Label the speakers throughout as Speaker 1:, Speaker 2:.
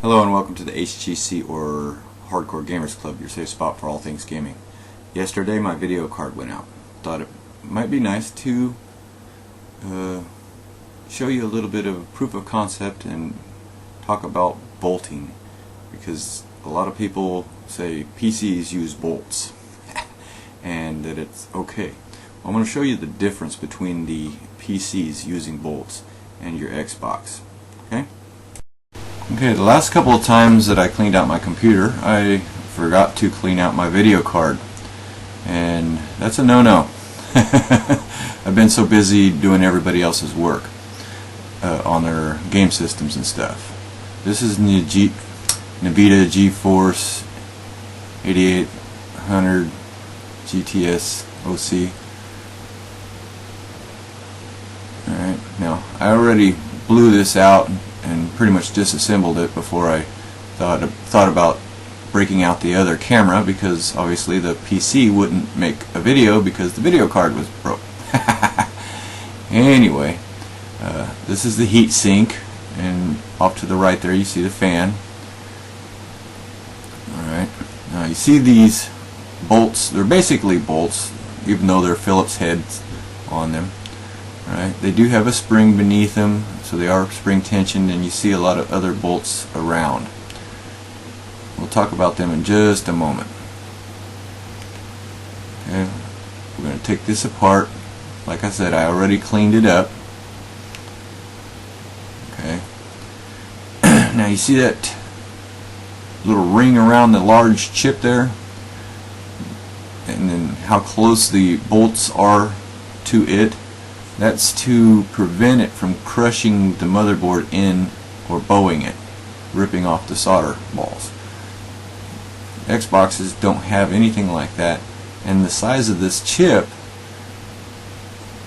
Speaker 1: Hello and welcome to the HGC or Hardcore Gamers Club, your safe spot for all things gaming. Yesterday my video card went out. Thought it might be nice to show you a little bit of proof of concept and talk about bolting, because a lot of people say PCs use bolts and that it's okay. I'm going to show you the difference between the PCs using bolts and your Xbox. Okay, the last couple of times that I cleaned out my computer, I forgot to clean out my video card, and that's a no-no. I've been so busy doing everybody else's work on their game systems and stuff. This is NVIDIA GeForce 8800 GTS OC. Alright, now I already blew this out and pretty much disassembled it before I thought about breaking out the other camera, because obviously the PC wouldn't make a video because the video card was broke. Anyway, this is the heat sink, and off to the right there you see the fan. Alright, now you see these bolts. They're basically bolts, even though they're Phillips heads on them. Right. They do have a spring beneath them, so they are spring tensioned, and you see a lot of other bolts around. We'll talk about them in just a moment. Okay. We're going to take this apart. Like I said, I already cleaned it up. Okay. Now you see that little ring around the large chip there, and then how close the bolts are to it. That's to prevent it from crushing the motherboard in or bowing it, ripping off the solder balls. Xboxes don't have anything like that, and the size of this chip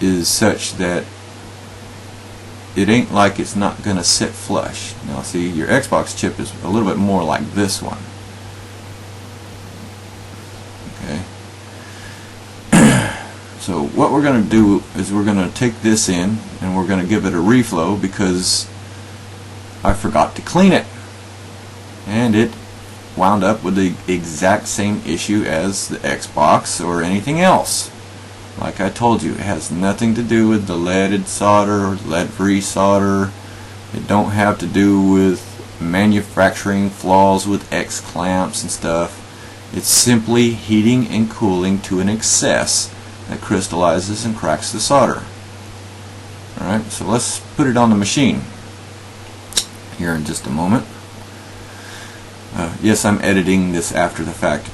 Speaker 1: is such that it ain't like it's not going to sit flush. Now see, your Xbox chip is a little bit more like this one. Okay. So what we're going to do is we're going to take this in and we're going to give it a reflow, because I forgot to clean it, and it wound up with the exact same issue as the Xbox or anything else. Like I told you, it has nothing to do with the leaded solder or lead-free solder. It don't have to do with manufacturing flaws with X clamps and stuff. It's simply heating and cooling to an excess that crystallizes and cracks the solder. Alright, so let's put it on the machine here in just a moment. Yes, I'm editing this after the fact.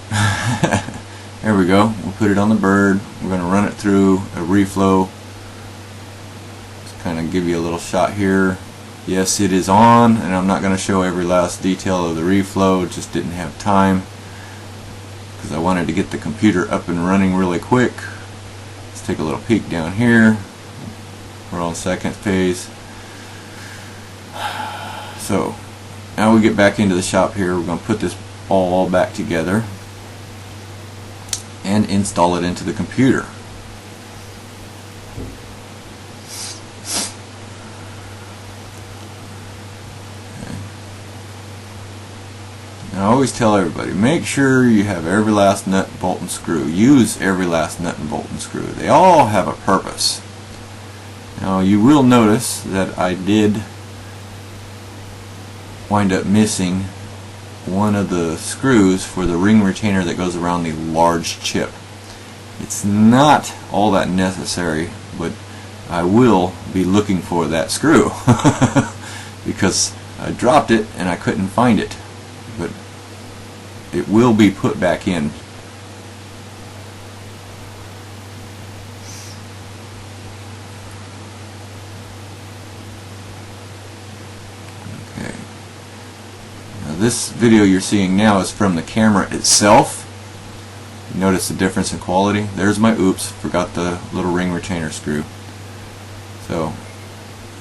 Speaker 1: There we go. We'll put it on the bird. We're going to run it through a reflow. Just kind of give you a little shot here. Yes, it is on, and I'm not going to show every last detail of the reflow. Just didn't have time, because I wanted to get the computer up and running really quick. Take a little peek down here. We're on second phase. So now we get back into the shop here. We're going to put this all back together and install it into the computer. Okay. Now I always tell everybody, make sure you have every last nut, bolt, and screw. Use every last nut and bolt and screw. They all have a purpose. Now you will notice that I did wind up missing one of the screws for the ring retainer that goes around the large chip. It's not all that necessary, but I will be looking for that screw because I dropped it and I couldn't find it. But it will be put back in. Okay. Now this video you're seeing now is from the camera itself. You notice the difference in quality. There's my oops, forgot the little ring retainer screw. So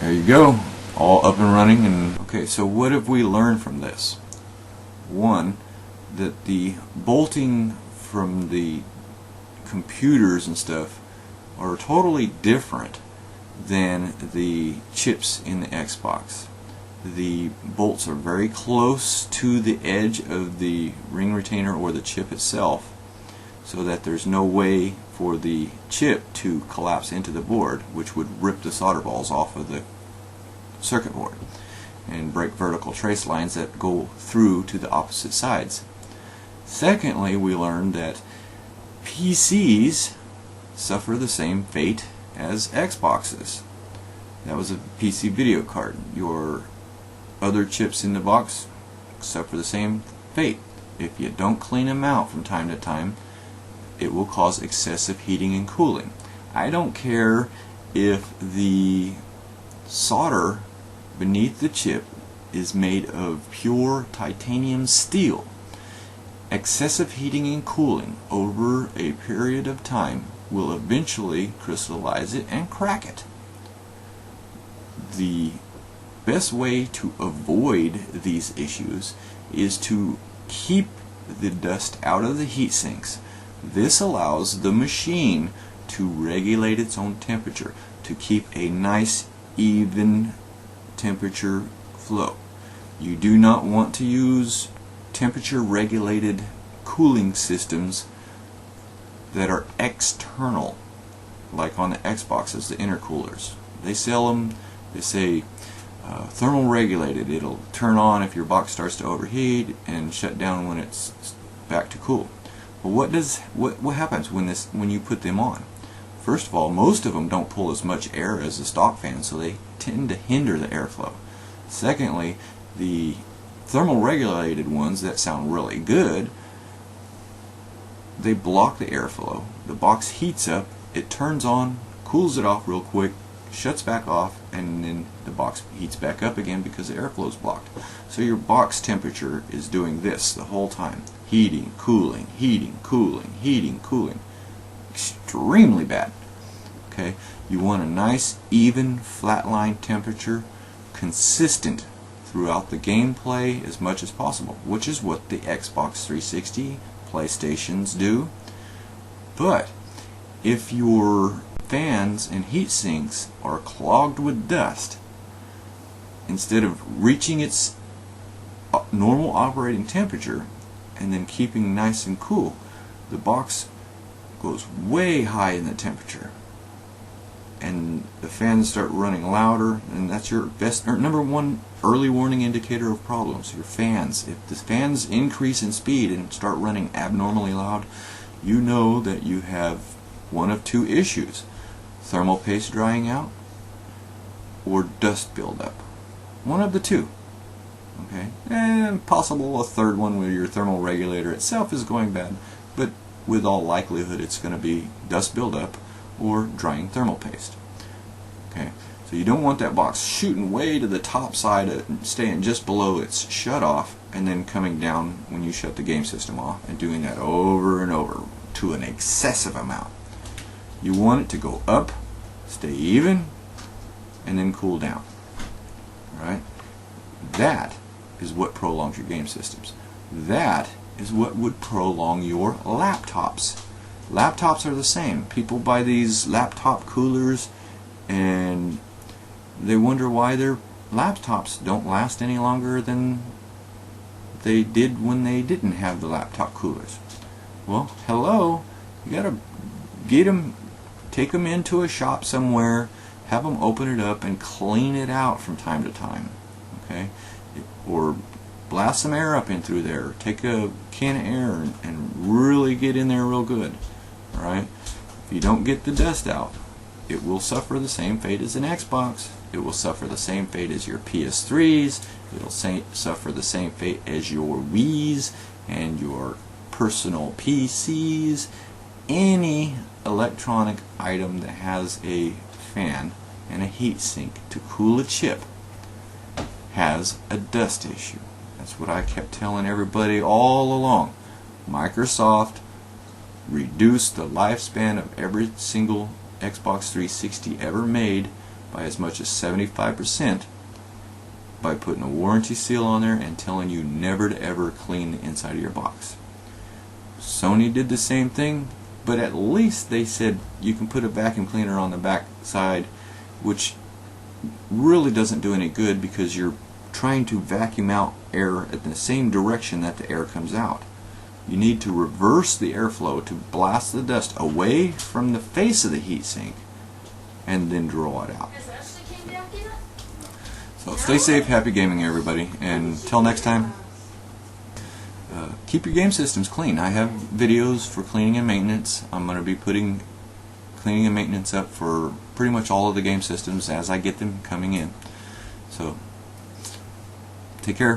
Speaker 1: there you go, all up and running. And okay, so what have we learned from this? One, that the bolting from the computers and stuff are totally different than the chips in the Xbox. the bolts are very close to the edge of the ring retainer or the chip itself, so that there's no way for the chip to collapse into the board, which would rip the solder balls off of the circuit board and break vertical trace lines that go through to the opposite sides. Secondly, we learned that PCs suffer the same fate as Xboxes. That was a PC video card. Your other chips in the box suffer the same fate. If you don't clean them out from time to time, it will cause excessive heating and cooling. I don't care if the solder beneath the chip is made of pure titanium steel. Excessive heating and cooling over a period of time will eventually crystallize it and crack it. The best way to avoid these issues is to keep the dust out of the heat sinks. This allows the machine to regulate its own temperature, to keep a nice even temperature flow. You do not want to use temperature regulated cooling systems that are external, like on the Xboxes, the intercoolers. They sell them, they say thermal regulated. It'll turn on if your box starts to overheat and shut down when it's back to cool. But what happens when you put them on? First of all, most of them don't pull as much air as the stock fan, so they tend to hinder the airflow. Secondly, the thermal regulated ones that sound really good, they block the airflow. The box heats up, it turns on, cools it off real quick, shuts back off, and then the box heats back up again because the airflow is blocked. So your box temperature is doing this the whole time. Heating, cooling, heating, cooling, heating, cooling. Extremely bad. Okay, you want a nice even flatline temperature, consistent throughout the gameplay as much as possible, which is what the Xbox 360, PlayStations do. But if your fans and heat sinks are clogged with dust, instead of reaching its normal operating temperature and then keeping nice and cool, the box goes way high in the temperature and the fans start running louder, and that's your best or number one early warning indicator of problems. Your fans, if the fans increase in speed and start running abnormally loud, you know that you have one of two issues: thermal paste drying out or dust buildup. One of the two. Okay, and possible a third one where your thermal regulator itself is going bad, but with all likelihood it's going to be dust buildup or drying thermal paste. Okay, so you don't want that box shooting way to the top side and staying just below its shut off and then coming down when you shut the game system off, and doing that over and over to an excessive amount. You want it to go up, stay even, and then cool down. Alright? That is what prolongs your game systems. That is what would prolong your laptops. Laptops are the same. People buy these laptop coolers and they wonder why their laptops don't last any longer than they did when they didn't have the laptop coolers. Well, hello, you gotta get them, take them into a shop somewhere, have them open it up and clean it out from time to time. Okay, or blast some air up in through there. Take a can of air and really get in there real good. Alright? If you don't get the dust out, it will suffer the same fate as an Xbox. It will suffer the same fate as your PS3s. It'll suffer the same fate as your Wiis and your personal PCs. Any electronic item that has a fan and a heat sink to cool a chip has a dust issue. That's what I kept telling everybody all along. Microsoft reduced the lifespan of every single Xbox 360 ever made by as much as 75% by putting a warranty seal on there and telling you never to ever clean the inside of your box. Sony did the same thing, but at least they said you can put a vacuum cleaner on the back side, which really doesn't do any good because you're trying to vacuum out air in the same direction that the air comes out. You need to reverse the airflow to blast the dust away from the face of the heatsink and then draw it out. So stay safe, happy gaming everybody, and until next time, keep your game systems clean. I have videos for cleaning and maintenance. I'm going to be putting cleaning and maintenance up for pretty much all of the game systems as I get them coming in. So take care.